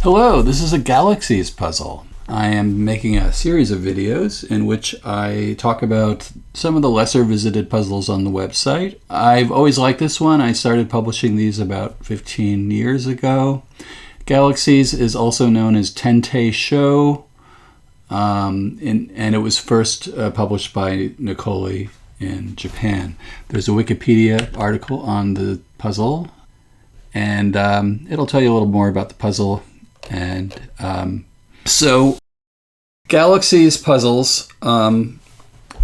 Hello, this is a Galaxies puzzle. I am making a series of videos in which I talk about some of the lesser visited puzzles on the website. I've always liked this one. I started publishing these about 15 years ago. Galaxies is also known as Tentai Show, and it was first published by Nicole in Japan. There's a Wikipedia article on the puzzle, and it'll tell you a little more about the puzzle. And so Galaxies puzzles, the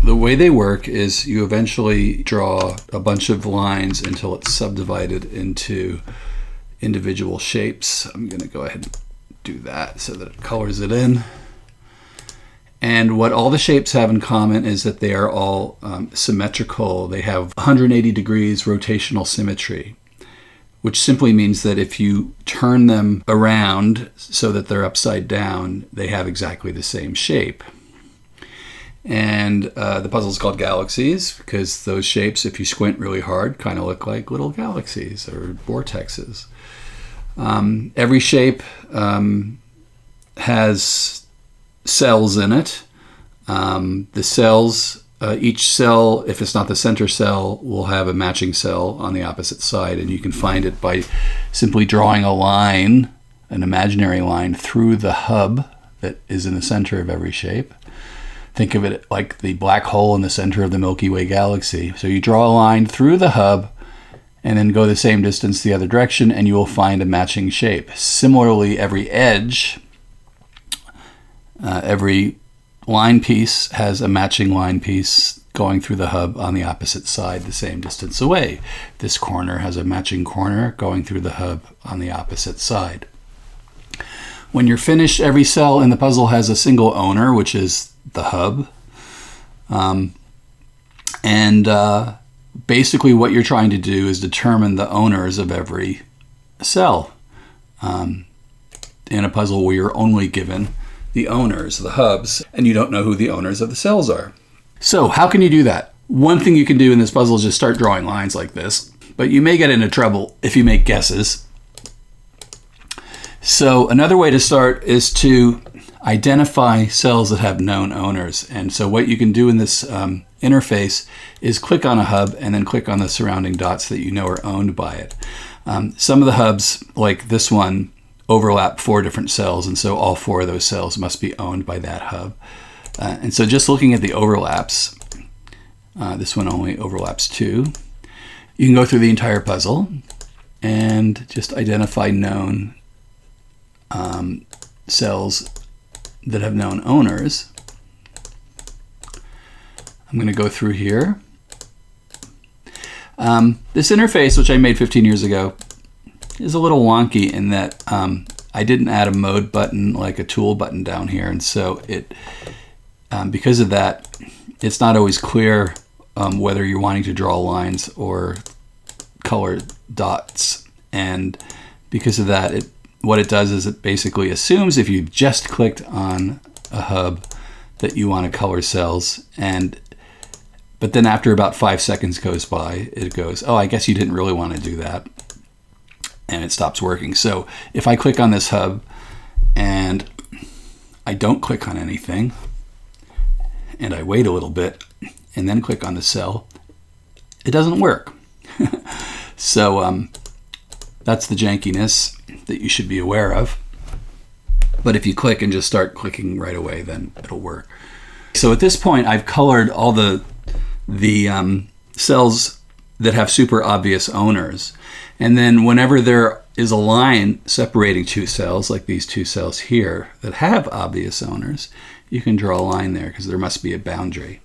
way they work is you eventually draw a bunch of lines until it's subdivided into individual shapes. I'm going to go ahead and do that so that it colors it in. And what all the shapes have in common is that they are all symmetrical. They have 180 degrees rotational symmetry, which simply means that if you turn them around so that they're upside down, they have exactly the same shape. And the puzzle is called Galaxies because those shapes, if you squint really hard, kind of look like little galaxies or vortexes. Every shape has cells in it. The cells, each cell, if it's not the center cell, will have a matching cell on the opposite side, and you can find it by simply drawing a line, an imaginary line, through the hub that is in the center of every shape. Think of it like the black hole in the center of the Milky Way galaxy. So you draw a line through the hub and then go the same distance the other direction, and you will find a matching shape. Similarly, every edge, every line piece has a matching line piece going through the hub on the opposite side the same distance away. This corner has a matching corner going through the hub on the opposite side. When you're finished, every cell in the puzzle has a single owner, which is the hub. Basically what you're trying to do is determine the owners of every cell in a puzzle where you're only given the owners, the hubs, and you don't know who the owners of the cells are. So how can you do that? One thing you can do in this puzzle is just start drawing lines like this, but you may get into trouble if you make guesses. So another way to start is to identify cells that have known owners. And so what you can do in this interface is click on a hub and then click on the surrounding dots that you know are owned by it. Some of the hubs, like this one, overlap 4 different cells, and so all 4 of those cells must be owned by that hub. And so just looking at the overlaps, this one only overlaps 2. You can go through the entire puzzle and just identify known cells that have known owners. I'm going to go through here. This interface, which I made 15 years ago, is a little wonky in that I didn't add a mode button like a tool button down here, and so it because of that, it's not always clear whether you're wanting to draw lines or color dots. And because of that, what it does is it basically assumes if you just clicked on a hub that you want to color cells, but then after about 5 seconds goes by, it goes, oh, I guess you didn't really want to do that, and it stops working. So if I click on this hub and I don't click on anything, and I wait a little bit and then click on the cell, it doesn't work. So that's the jankiness that you should be aware of. But if you click and just start clicking right away, then it'll work. So at this point, I've colored all the cells that have super obvious owners. And then whenever there is a line separating 2 cells, like these 2 cells here that have obvious owners, you can draw a line there because there must be a boundary.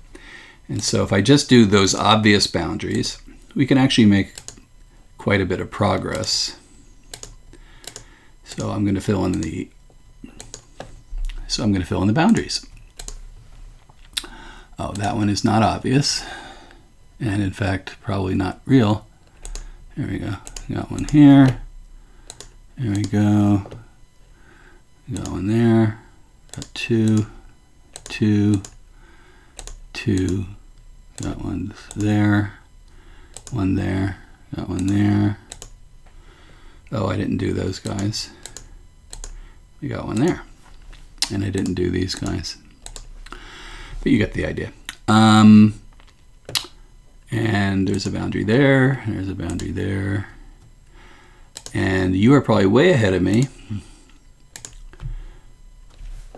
And so if I just do those obvious boundaries, we can actually make quite a bit of progress. So I'm going to fill in the boundaries. Oh, that one is not obvious, and in fact probably not real. There we go. Got one here. There we go. Got one there. Got 2, 2, 2. Got one there. One there. Got one there. Oh, I didn't do those guys. I got one there. And I didn't do these guys. But you get the idea. And there's a boundary there. There's a boundary there. And you are probably way ahead of me.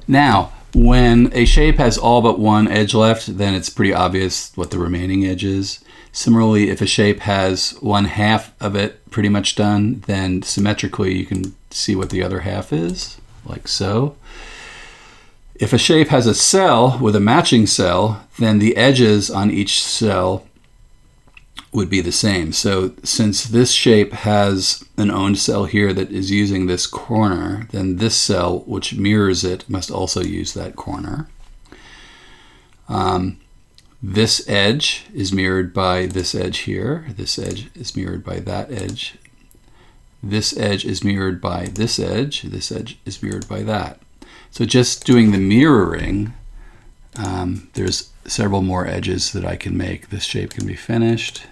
Now, when a shape has all but one edge left, then it's pretty obvious what the remaining edge is. Similarly, if a shape has one half of it pretty much done, then symmetrically you can see what the other half is, like so. If a shape has a cell with a matching cell, then the edges on each cell would be the same. So since this shape has an owned cell here that is using this corner, then this cell, which mirrors it, must also use that corner. This edge is mirrored by this edge here. This edge is mirrored by that edge. This edge is mirrored by this edge. This edge is mirrored by that. So just doing the mirroring, there's several more edges that I can make. This shape can be finished.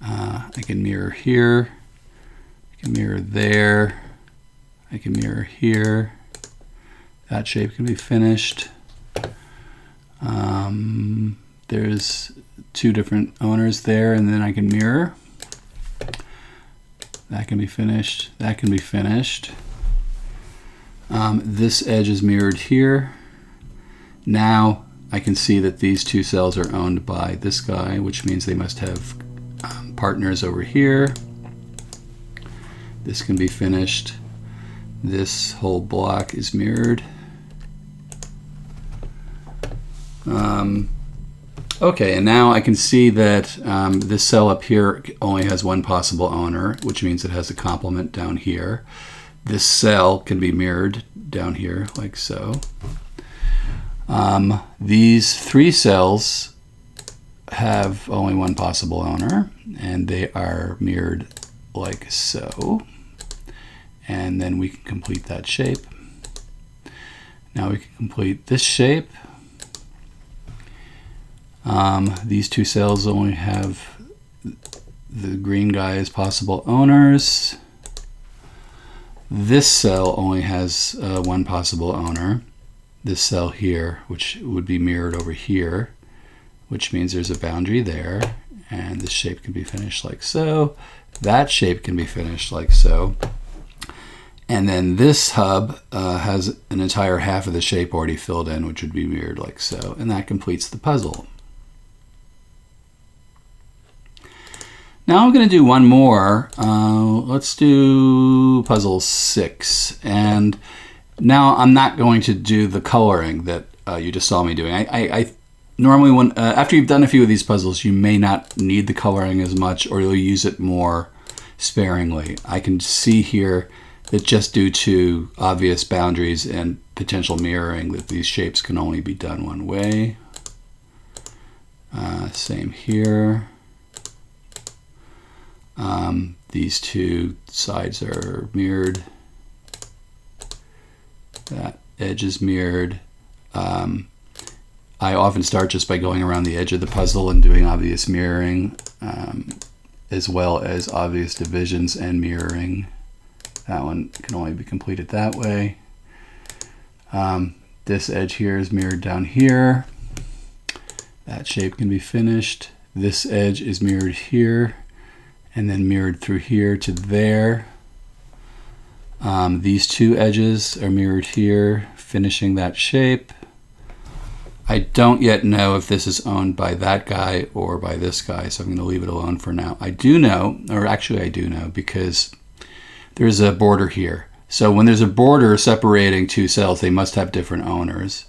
I can mirror here. I can mirror there. I can mirror here. That shape can be finished. There's two different owners there, and then I can mirror. That can be finished. That can be finished. This edge is mirrored here. Now I can see that these two cells are owned by this guy, which means they must have partners over here. This can be finished. This whole block is mirrored. Okay, and now I can see that this cell up here only has one possible owner, which means it has a complement down here. This cell can be mirrored down here, like so. These three cells have only one possible owner, and they are mirrored like so. And then we can complete that shape. Now we can complete this shape. These two cells only have the green guy as possible owners. This cell only has one possible owner. This cell here, which would be mirrored over here, which means there's a boundary there, and this shape can be finished like so. That shape can be finished like so. And then this hub has an entire half of the shape already filled in, which would be mirrored like so, and that completes the puzzle. Now I'm going to do one more. Let's do puzzle 6. And now I'm not going to do the coloring that you just saw me doing. I normally, when after you've done a few of these puzzles, you may not need the coloring as much, or you'll use it more sparingly. I can see here that just due to obvious boundaries and potential mirroring, that these shapes can only be done one way. Same here. These two sides are mirrored. That edge is mirrored. I often start just by going around the edge of the puzzle and doing obvious mirroring, as well as obvious divisions and mirroring. That one can only be completed that way. This edge here is mirrored down here. That shape can be finished. This edge is mirrored here, and then mirrored through here to there. These two edges are mirrored here, finishing that shape. I don't yet know if this is owned by that guy or by this guy, so I'm going to leave it alone for now. I do know, or actually I do know, because there's a border here. So when there's a border separating two cells, they must have different owners.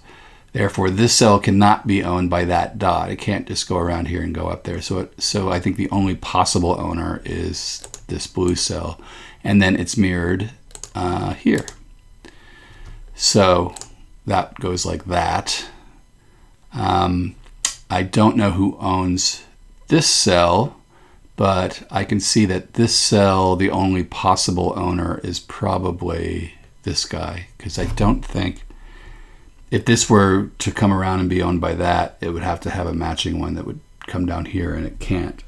Therefore, this cell cannot be owned by that dot. It can't just go around here and go up there. So I think the only possible owner is this blue cell. And then it's mirrored here. So that goes like that. I don't know who owns this cell, but I can see that this cell, the only possible owner is probably this guy, because I don't think, if this were to come around and be owned by that, it would have to have a matching one that would come down here, and it can't.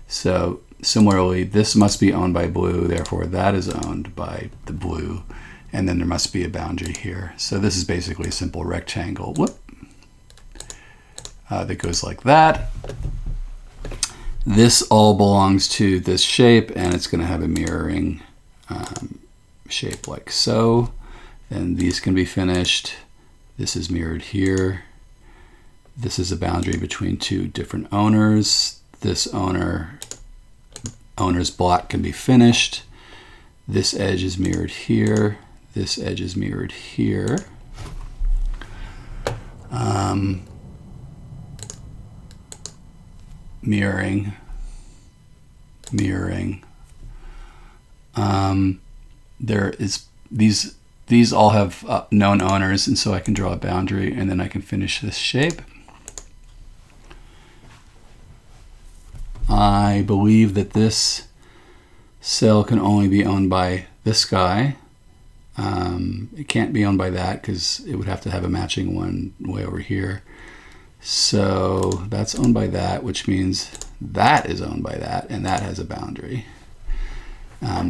So similarly, this must be owned by blue, therefore that is owned by the blue. And then there must be a boundary here. So this is basically a simple rectangle. Whoop. That goes like that. This all belongs to this shape, and it's going to have a mirroring shape like so. Then these can be finished. This is mirrored here. This is a boundary between two different owners. This owner's block can be finished. This edge is mirrored here. This edge is mirrored here. Mirroring. There is these all have known owners, and so I can draw a boundary, and then I can finish this shape. I believe that this cell can only be owned by this guy. It can't be owned by that because it would have to have a matching one way over here. So that's owned by that, which means that is owned by that, and that has a boundary.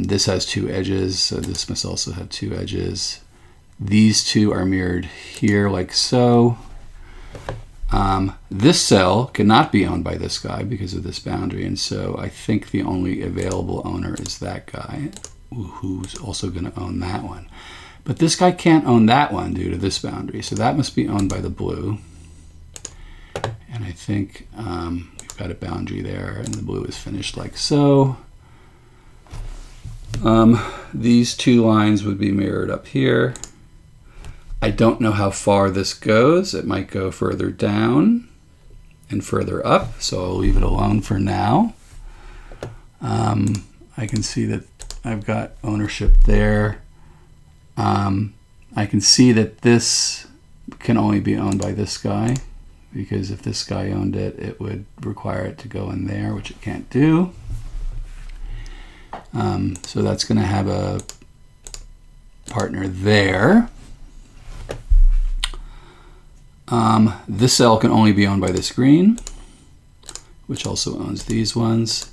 This has two edges, so this must also have two edges. These two are mirrored here like so. This cell cannot be owned by this guy because of this boundary, and so I think the only available owner is that guy, who's also going to own that one. But this guy can't own that one due to this boundary, so that must be owned by the blue. And I think we've got a boundary there, and the blue is finished like so. These two lines would be mirrored up here. I don't know how far this goes. It might go further down and further up, so I'll leave it alone for now. I can see that I've got ownership there. I can see that this can only be owned by this guy, because if this guy owned it, it would require it to go in there, which it can't do. So that's going to have a partner there. This cell can only be owned by this green, which also owns these ones.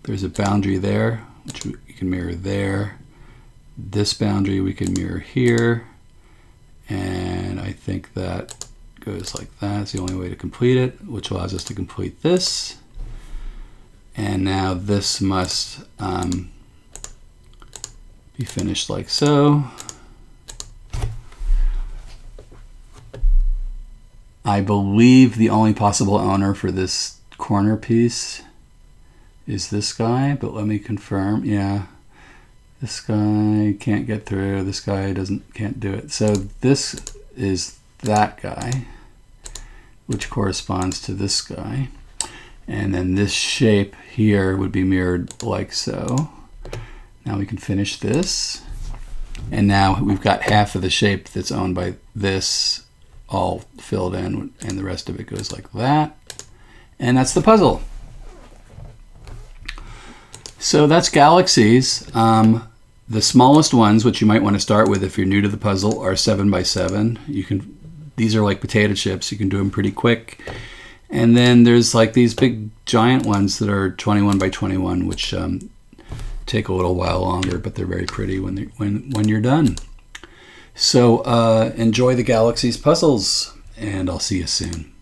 There's a boundary there, which we can mirror there. This boundary we can mirror here. And I think that goes like that. It's the only way to complete it, which allows us to complete this. And now this must be finished like so. I believe the only possible owner for this corner piece is this guy, but let me confirm. Yeah, this guy can't get through. This guy can't do it. So this is that guy, which corresponds to this guy. And then this shape here would be mirrored like so. Now we can finish this. And now we've got half of the shape that's owned by this all filled in, and the rest of it goes like that. And that's the puzzle. So that's Galaxies. The smallest ones, which you might want to start with if you're new to the puzzle, are 7 by 7. These are like potato chips. You can do them pretty quick. And then there's like these big giant ones that are 21 by 21, which take a little while longer, but they're very pretty when you're done. So enjoy the Galaxies puzzles, and I'll see you soon.